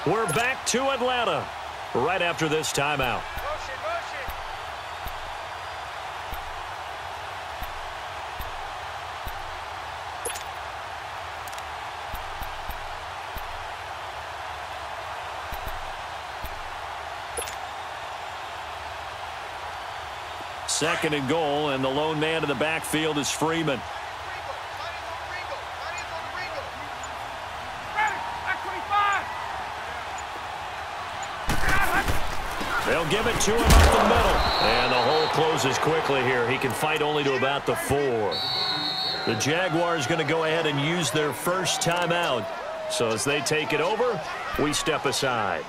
We're back to Atlanta right after this timeout. Second and goal, and the lone man in the backfield is Freeman. They'll give it to him up the middle. And the hole closes quickly here. He can fight only to about the 4. The Jaguars going to go ahead and use their first timeout. So as they take it over, we step aside.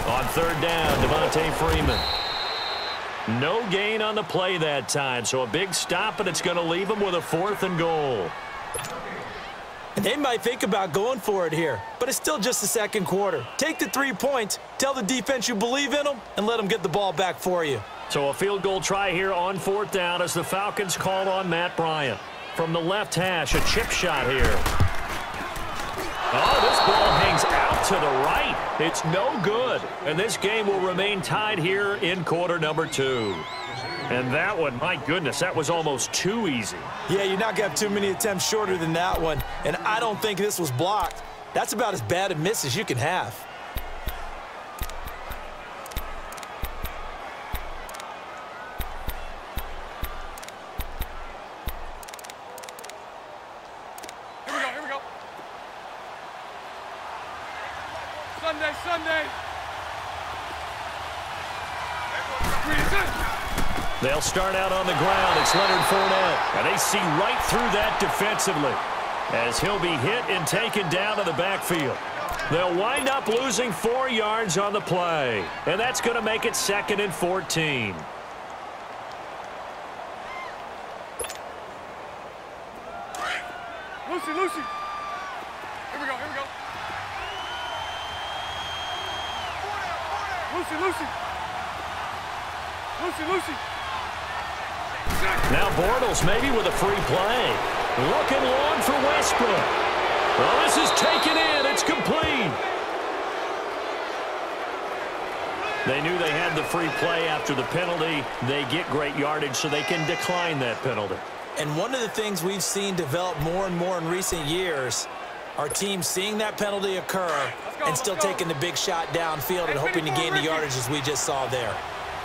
On third down, Freeman. No gain on the play that time, so a big stop, and it's going to leave him with a 4th and goal. They might think about going for it here, but it's still just the second quarter. Take the 3 points, tell the defense you believe in them, and let them get the ball back for you. So a field goal try here on 4th down as the Falcons call on Matt Bryant. From the left hash, a chip shot here. Oh, this ball hangs out to the right. It's no good. And this game will remain tied here in quarter number 2. And that one, my goodness, that was almost too easy. Yeah, you're not going to have too many attempts shorter than that one. And I don't think this was blocked. That's about as bad a miss as you can have. Sunday. They'll start out on the ground. It's Leonard Fournette. And they see right through that defensively as he'll be hit and taken down to the backfield. They'll wind up losing 4 yards on the play. And that's going to make it 2nd and 14. Lucy. Here we go. Lucy. Now Bortles maybe with a free play. Looking long for Westbrook. Well, this is taken in. It's complete. They knew they had the free play after the penalty. They get great yardage so they can decline that penalty. And one of the things we've seen develop more and more in recent years are teams seeing that penalty occur and still taking the big shot downfield and hoping to gain the yardage as we just saw there.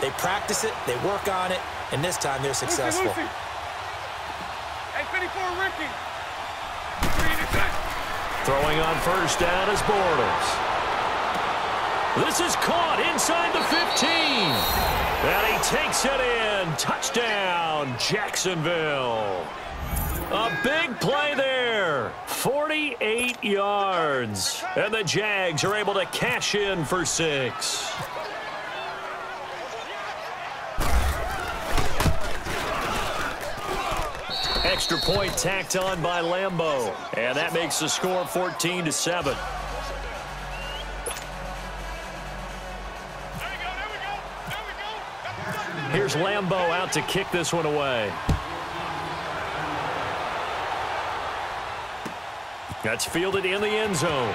They practice it, they work on it, and this time they're successful. Hey, 54, Ricky. Throwing on first down is Bortles. This is caught inside the 15. And he takes it in. Touchdown, Jacksonville. A big play there. 48 yards. And the Jags are able to cash in for 6. Extra point tacked on by Lambeau. And that makes the score 14-7. Here's Lambeau out to kick this one away. That's fielded in the end zone.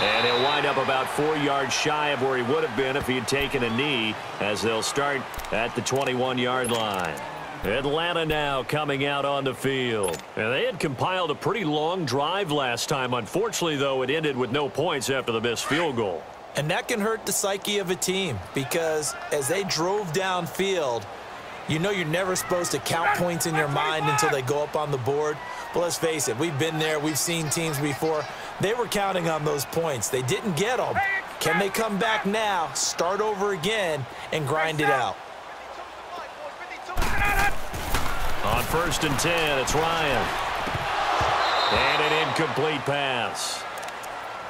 And he'll wind up about 4 yards shy of where he would have been if he had taken a knee, as they'll start at the 21-yard line. Atlanta now coming out on the field. And they had compiled a pretty long drive last time. Unfortunately, though, it ended with no points after the missed field goal. And that can hurt the psyche of a team, because as they drove downfield, you know you're never supposed to count points in your mind until they go up on the board. But let's face it, we've been there. We've seen teams before. They were counting on those points. They didn't get them. Can they come back now, start over again, and grind it out? On 1st and 10, it's Ryan. And an incomplete pass.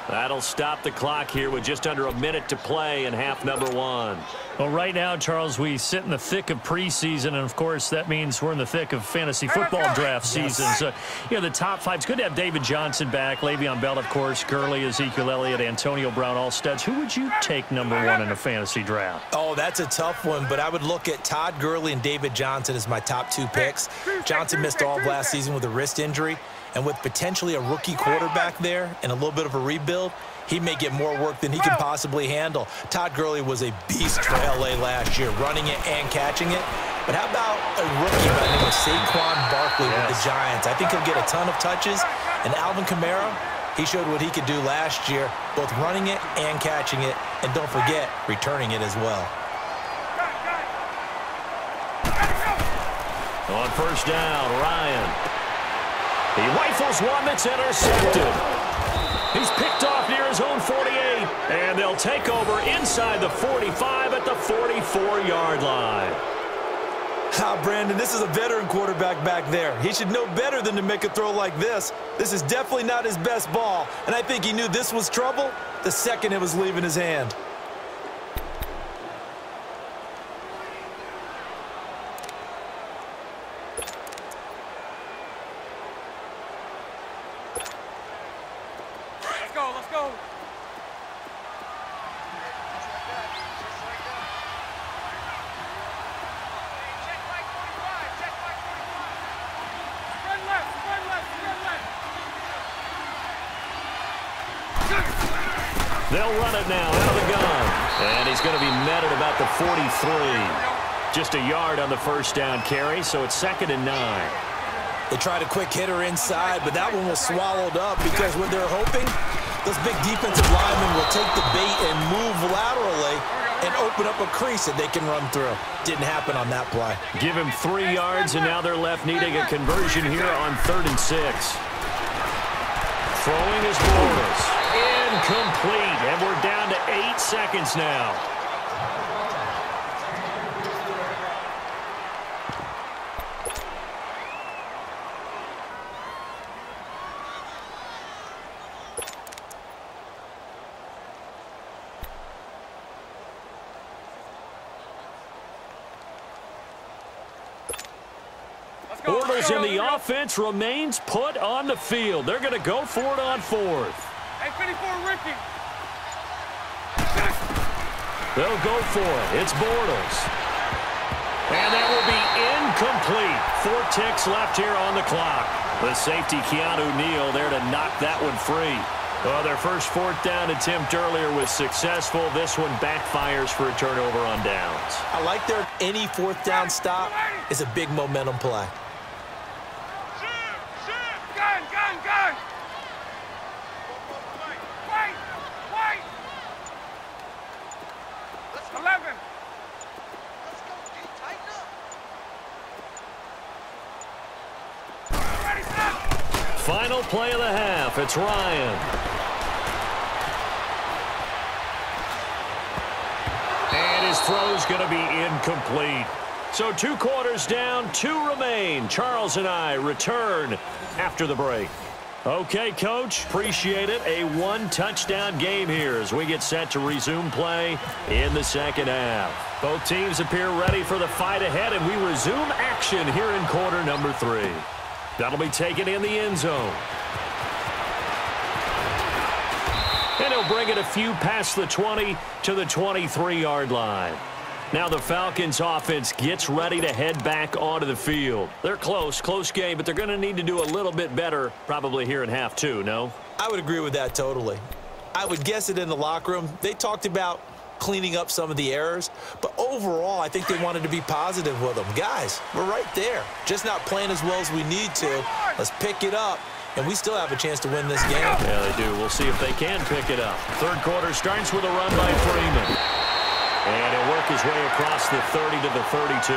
That'll stop the clock here with just under a minute to play in half number 1. Well, right now, Charles, we sit in the thick of preseason, and, of course, that means we're in the thick of fantasy football draft season. So, you know, the top 5, it's good to have David Johnson back, Le'Veon Bell, of course, Gurley, Ezekiel Elliott, Antonio Brown, all studs. Who would you take number 1 in a fantasy draft? Oh, that's a tough one, but I would look at Todd Gurley and David Johnson as my top 2 picks. Johnson missed all of last season with a wrist injury, and with potentially a rookie quarterback there and a little bit of a rebuild, he may get more work than he can possibly handle. Todd Gurley was a beast for L.A. last year, running it and catching it. But how about a rookie by the name of Saquon Barkley with the Giants? I think he'll get a ton of touches. And Alvin Kamara, he showed what he could do last year, both running it and catching it. And don't forget, returning it as well. On 1st down, Ryan. He rifles one that's intercepted. He's picked off near his own 48, and they'll take over inside the 45 at the 44-yard line. Brandon, this is a veteran quarterback back there. He should know better than to make a throw like this. This is definitely not his best ball, and I think he knew this was trouble the second it was leaving his hand. Let's go. They'll run it now out of the gun. And he's going to be met at about the 43. Just a yard on the 1st down carry, so it's 2nd and 9. They tried a quick hitter inside, but that one was swallowed up because what they're hoping, those big defensive linemen will take the bait and move laterally and open up a crease that they can run through. Didn't happen on that play. Give him 3 yards, and now they're left needing a conversion here on 3rd and 6. Throwing is Bortles. Incomplete, and we're down to 8 seconds now. Bortles in the offense remains put on the field. They're going to go for it on 4th. Hey, 54, Ricky. They'll go for it. It's Bortles. And that will be incomplete. 4 ticks left here on the clock. The safety, Keanu Neal, there to knock that one free. Well, their first 4th down attempt earlier was successful. This one backfires for a turnover on downs. I like their any 4th down stop is a big momentum play. Gun. Wait. 11. Let's go, D. Tighten up. Ready, set. Final play of the half. It's Ryan. And his throw's going to be incomplete. So 2 quarters down, 2 remain. Charles and I return after the break. Okay, Coach, appreciate it. A 1-touchdown game here as we get set to resume play in the 2nd half. Both teams appear ready for the fight ahead, and we resume action here in quarter number 3. That'll be taken in the end zone. And he'll bring it a few past the 20 to the 23-yard line. Now the Falcons offense gets ready to head back onto the field. They're close game, but they're going to need to do a little bit better probably here in half 2, no? I would agree with that totally. I would guess it in the locker room. They talked about cleaning up some of the errors, but overall I think they wanted to be positive with them. Guys, we're right there. Just not playing as well as we need to. Let's pick it up, and we still have a chance to win this game. Yeah, they do. We'll see if they can pick it up. 3rd quarter starts with a run by Freeman. And he'll work his way across the 30 to the 32.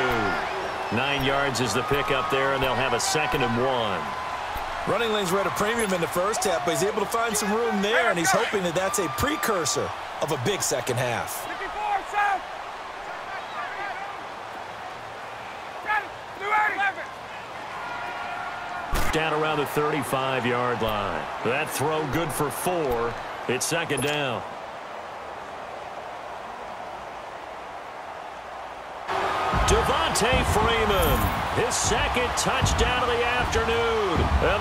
9 yards is the pickup there, and they'll have a 2nd and 1. Running lanes were at a premium in the first half, but he's able to find some room there, and he's hoping that that's a precursor of a big second half. 54, south. Got it. New 11. Down around the 35-yard line. That throw good for 4. It's second down. Devontae Freeman, his second touchdown of the afternoon.